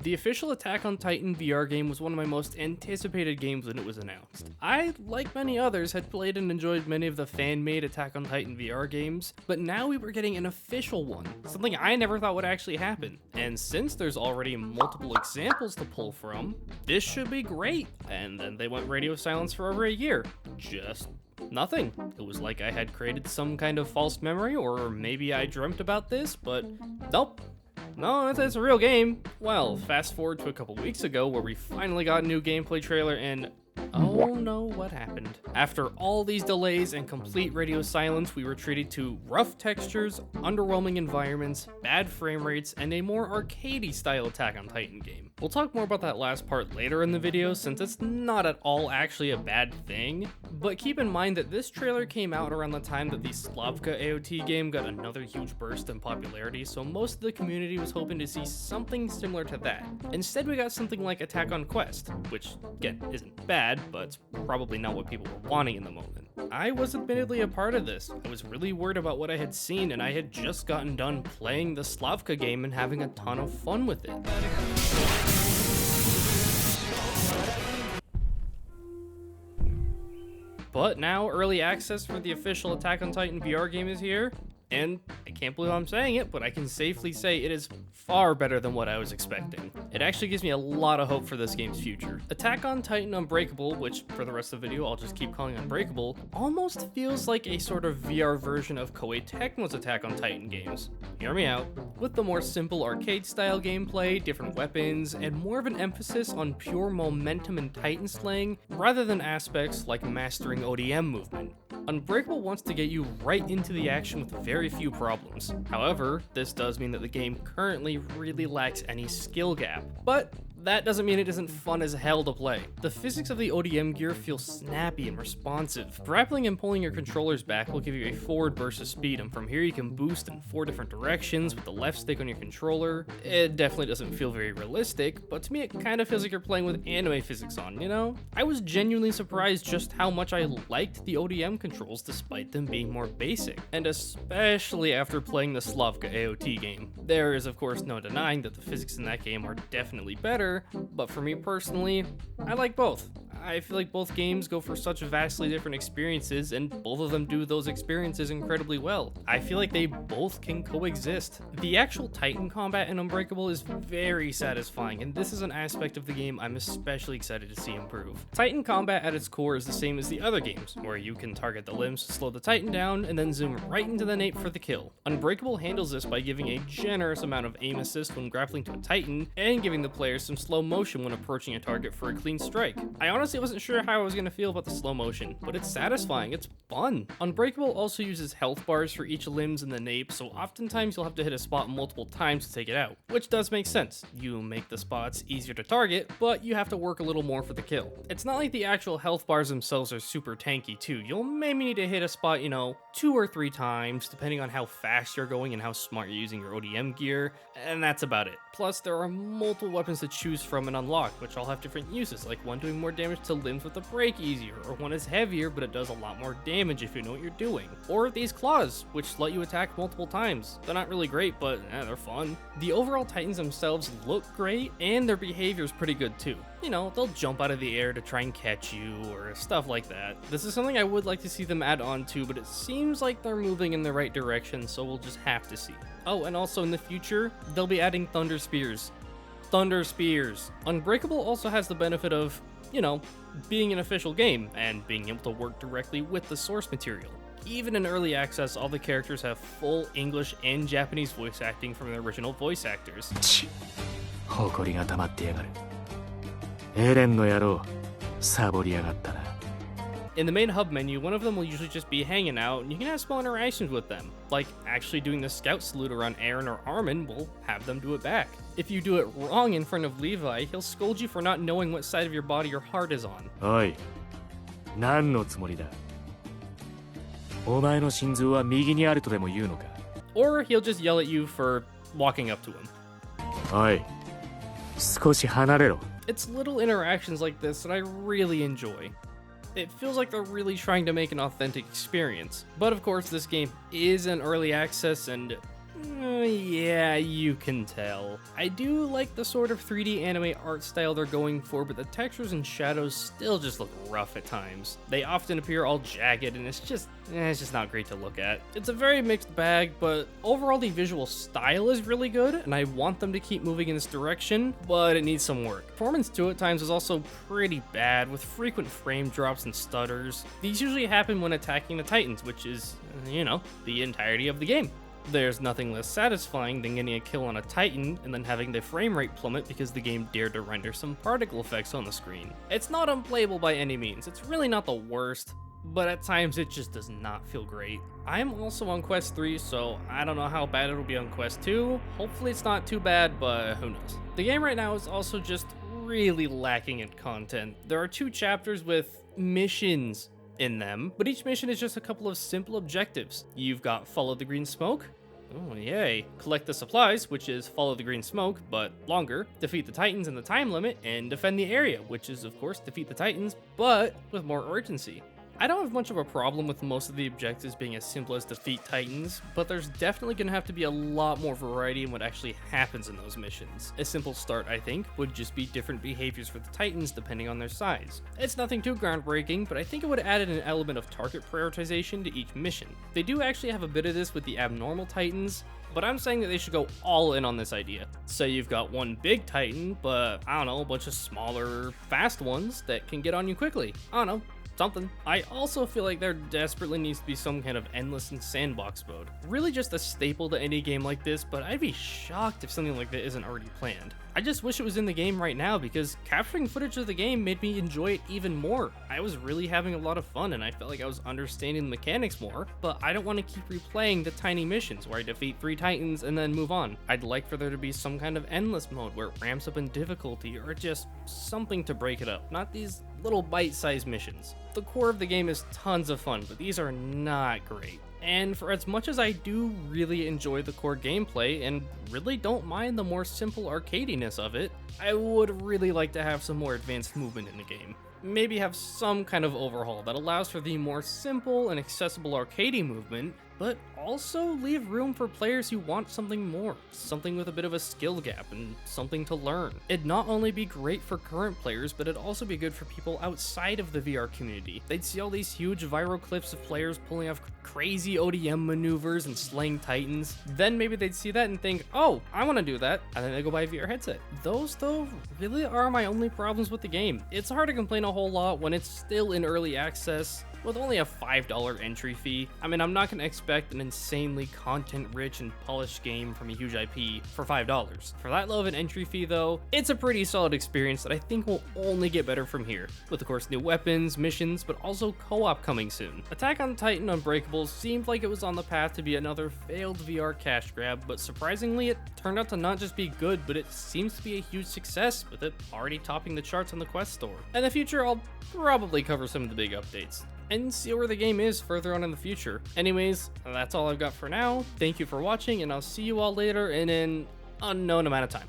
The official Attack on Titan VR game was one of my most anticipated games when it was announced. I, like many others, had played and enjoyed many of the fan-made Attack on Titan VR games, but now we were getting an official one, something I never thought would actually happen. And since there's already multiple examples to pull from, this should be great. And then they went radio silence for over a year. Just nothing. It was like I had created some kind of false memory, or maybe I dreamt about this, but nope. No, it's a real game. Well, fast forward to a couple weeks ago where we finally got a new gameplay trailer and oh no, what happened? After all these delays and complete radio silence, we were treated to rough textures, underwhelming environments, bad frame rates, and a more arcadey style Attack on Titan game. We'll talk more about that last part later in the video since it's not at all actually a bad thing, but keep in mind that this trailer came out around the time that the Slavka AOT game got another huge burst in popularity, so most of the community was hoping to see something similar to that. Instead, we got something like Attack on Quest, which, again, isn't bad, but it's probably not what people were wanting in the moment. I was admittedly a part of this. I was really worried about what I had seen, and I had just gotten done playing the Slavka game and having a ton of fun with it. But now early access for the official Attack on Titan VR game is here, and I can't believe I'm saying it, but I can safely say it is far better than what I was expecting. It actually gives me a lot of hope for this game's future. Attack on Titan Unbreakable, which for the rest of the video I'll just keep calling Unbreakable, almost feels like a sort of VR version of Koei Tecmo's Attack on Titan games. Hear me out. With the more simple arcade-style gameplay, different weapons, and more of an emphasis on pure momentum and Titan slaying, rather than aspects like mastering ODM movement. Unbreakable wants to get you right into the action with very few problems. However, this does mean that the game currently really lacks any skill gap. But that doesn't mean it isn't fun as hell to play. The physics of the ODM gear feel snappy and responsive. Grappling and pulling your controllers back will give you a forward burst of speed, and from here you can boost in 4 different directions with the left stick on your controller. It definitely doesn't feel very realistic, but to me it kind of feels like you're playing with anime physics on, you know? I was genuinely surprised just how much I liked the ODM controls despite them being more basic, and especially after playing the Slavka AOT game. There is of course no denying that the physics in that game are definitely better, but for me personally, I like both. I feel like both games go for such vastly different experiences, and both of them do those experiences incredibly well. I feel like they both can coexist. The actual Titan combat in Unbreakable is very satisfying, and this is an aspect of the game I'm especially excited to see improve. Titan combat at its core is the same as the other games, where you can target the limbs to slow the Titan down, and then zoom right into the nape for the kill. Unbreakable handles this by giving a generous amount of aim assist when grappling to a Titan, and giving the player some slow motion when approaching a target for a clean strike. I honestly wasn't sure how I was going to feel about the slow motion, but it's satisfying, it's fun. Unbreakable also uses health bars for each limbs in the nape, so oftentimes you'll have to hit a spot multiple times to take it out, which does make sense. You make the spots easier to target, but you have to work a little more for the kill. It's not like the actual health bars themselves are super tanky too. You'll maybe need to hit a spot, 2 or 3 times, depending on how fast you're going and how smart you're using your ODM gear, and that's about it. Plus, there are multiple weapons to choose from and unlock, which all have different uses, like one doing more damage to limbs with the break easier, or one is heavier but it does a lot more damage if you know what you're doing. Or these claws, which let you attack multiple times. They're not really great, but they're fun. The overall Titans themselves look great, and their behavior is pretty good too. They'll jump out of the air to try and catch you, or stuff like that. This is something I would like to see them add on to, but it seems like they're moving in the right direction, so we'll just have to see. Oh, and also in the future, they'll be adding Thunder Spears. Thunder Spears. Unbreakable also has the benefit of, being an official game, and being able to work directly with the source material. Even in early access, all the characters have full English and Japanese voice acting from the original voice actors. In the main hub menu, one of them will usually just be hanging out, and you can have small interactions with them. Like actually doing the scout salute around Aaron or Armin will have them do it back. If you do it wrong in front of Levi, he'll scold you for not knowing what side of your body your heart is on. Oi, 何のつもりだ? お前の心臓は右にあるとでも言うのか? Or he'll just yell at you for walking up to him. Oi, 少し離れろ. It's little interactions like this that I really enjoy. It feels like they're really trying to make an authentic experience. But of course, this game is in early access, and Yeah, you can tell. I do like the sort of 3D anime art style they're going for, but the textures and shadows still just look rough at times. They often appear all jagged, and it's just not great to look at. It's a very mixed bag, but overall the visual style is really good, and I want them to keep moving in this direction, but it needs some work. Performance too at times is also pretty bad, with frequent frame drops and stutters. These usually happen when attacking the Titans, which is, the entirety of the game. There's nothing less satisfying than getting a kill on a Titan and then having the frame rate plummet because the game dared to render some particle effects on the screen. It's not unplayable by any means, it's really not the worst, but at times it just does not feel great. I'm also on Quest 3, so I don't know how bad it'll be on Quest 2. Hopefully it's not too bad, but who knows. The game right now is also just really lacking in content. There are 2 chapters with missions in them, but each mission is just a couple of simple objectives. You've got follow the green smoke. Oh, yay. Collect the supplies, which is follow the green smoke, but longer. Defeat the Titans in the time limit, and defend the area, which is, of course, defeat the Titans, but with more urgency. I don't have much of a problem with most of the objectives being as simple as defeat Titans, but there's definitely going to have to be a lot more variety in what actually happens in those missions. A simple start, I think, would just be different behaviors for the Titans depending on their size. It's nothing too groundbreaking, but I think it would have added an element of target prioritization to each mission. They do actually have a bit of this with the abnormal Titans, but I'm saying that they should go all in on this idea. Say you've got one big Titan, but I don't know, a bunch of smaller, fast ones that can get on you quickly. I don't know. Something. I also feel like there desperately needs to be some kind of endless and sandbox mode. Really just a staple to any game like this, but I'd be shocked if something like that isn't already planned. I just wish it was in the game right now because capturing footage of the game made me enjoy it even more. I was really having a lot of fun and I felt like I was understanding the mechanics more, but I don't want to keep replaying the tiny missions where I defeat 3 Titans and then move on. I'd like for there to be some kind of endless mode where it ramps up in difficulty or just something to break it up, not these little bite-sized missions. The core of the game is tons of fun, but these are not great. And for as much as I do really enjoy the core gameplay and really don't mind the more simple arcadiness of it, I would really like to have some more advanced movement in the game. Maybe have some kind of overhaul that allows for the more simple and accessible arcadey movement, but also leave room for players who want something more, something with a bit of a skill gap and something to learn. It'd not only be great for current players, but it'd also be good for people outside of the VR community. They'd see all these huge viral clips of players pulling off crazy ODM maneuvers and slaying Titans. Then maybe they'd see that and think, oh, I want to do that, and then they go buy a VR headset. Those, though, really are my only problems with the game. It's hard to complain a whole lot when it's still in early access, with only a $5 entry fee. I mean, I'm not going to expect an insanely content-rich and polished game from a huge IP for $5. For that low of an entry fee, though, it's a pretty solid experience that I think will only get better from here, with of course new weapons, missions, but also co-op coming soon. Attack on Titan Unbreakable seemed like it was on the path to be another failed VR cash grab, but surprisingly it turned out to not just be good, but it seems to be a huge success, with it already topping the charts on the Quest store. In the future, I'll probably cover some of the big updates and see where the game is further on in the future. Anyways, that's all I've got for now. Thank you for watching, and I'll see you all later in an unknown amount of time.